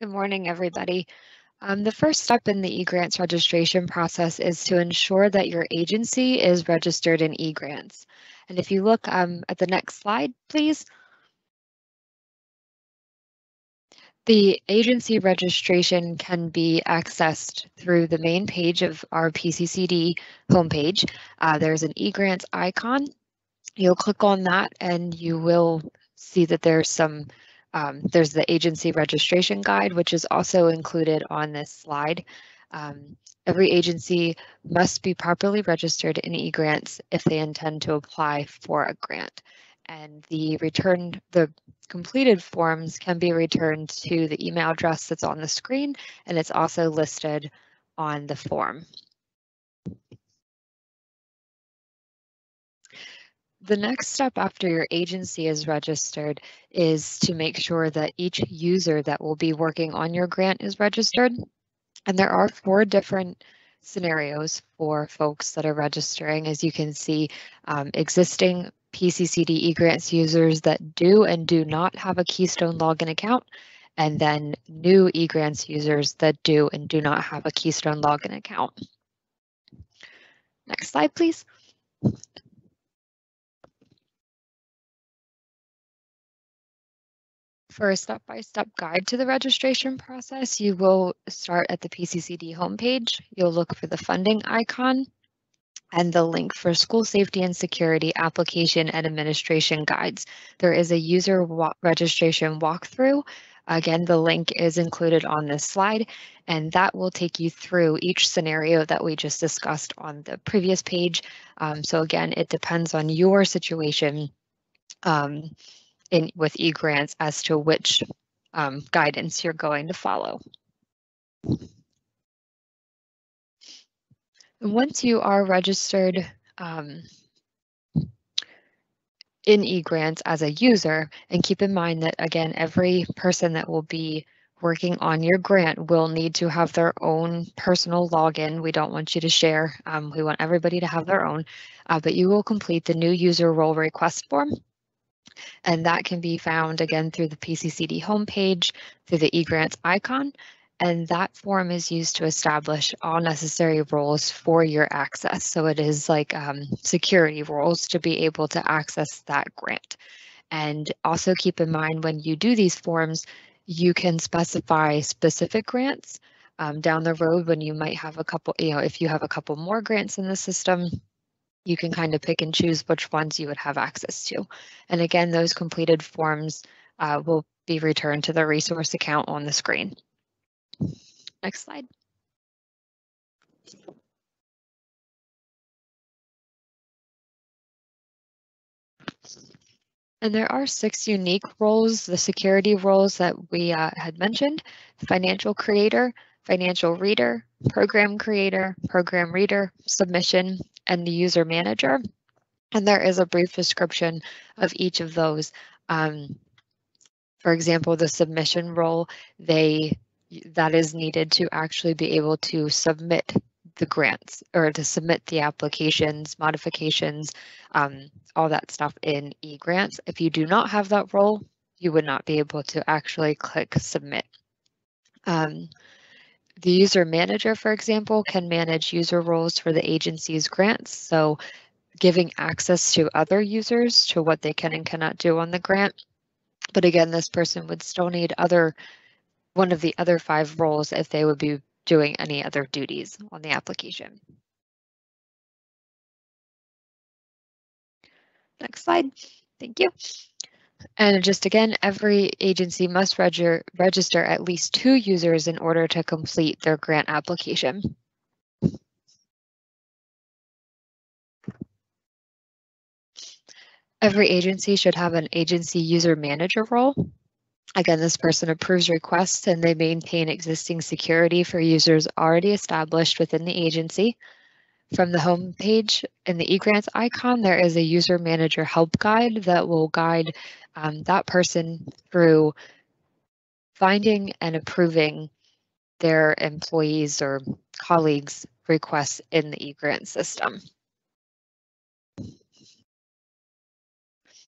Good morning, everybody. The first step in the eGrants registration process is to ensure that your agency is registered in eGrants. And if you look at the next slide, please. The agency registration can be accessed through the main page of our PCCD homepage. There's an eGrants icon. You'll click on that and you will see that there's the agency registration guide, which is also included on this slide. Every agency must be properly registered in eGrants if they intend to apply for a grant. And the completed forms can be returned to the email address that's on the screen, and it's also listed on the form. The next step after your agency is registered is to make sure that each user that will be working on your grant is registered. And there are 4 different scenarios for folks that are registering. As you can see, existing PCCD eGrants users that do and do not have a Keystone login account, and then new eGrants users that do and do not have a Keystone login account. Next slide, please. For a step-by-step guide to the registration process, you will start at the PCCD homepage. You'll look for the funding icon and the link for school safety and security application and administration guides. There is a user registration walkthrough. Again, the link is included on this slide, and that will take you through each scenario that we just discussed on the previous page. So again, it depends on your situation with eGrants as to which guidance you're going to follow. Once you are registered in eGrants as a user, and keep in mind that, again, every person that will be working on your grant will need to have their own personal login. We don't want you to share. We want everybody to have their own, but you will complete the new user role request form. And that can be found again through the PCCD homepage, through the eGrants icon. And that form is used to establish all necessary roles for your access. So it is like security roles to be able to access that grant. And also keep in mind when you do these forms, you can specify specific grants down the road when you might have a couple, if you have a couple more grants in the system, you can kind of pick and choose which ones you would have access to. And again, those completed forms will be returned to the resource account on the screen. Next slide. And there are 6 unique roles, the security roles that we had mentioned: financial creator, financial reader, program creator, program reader, submission, and the user manager. And there is a brief description of each of those. For example, the submission role, that is needed to actually be able to submit the grants or to submit the applications, modifications, all that stuff in eGrants. If you do not have that role, you would not be able to actually click submit. The user manager, for example, can manage user roles for the agency's grants. So giving access to other users to what they can and cannot do on the grant. But again, this person would still need one of the other 5 roles if they would be doing any other duties on the application. Next slide. Thank you. And just again, every agency must register at least 2 users in order to complete their grant application. Every agency should have an agency user manager role. Again, this person approves requests and they maintain existing security for users already established within the agency. From the home page in the eGrants icon, there is a user manager help guide that will guide that person through finding and approving their employees or colleagues' requests in the eGrants system.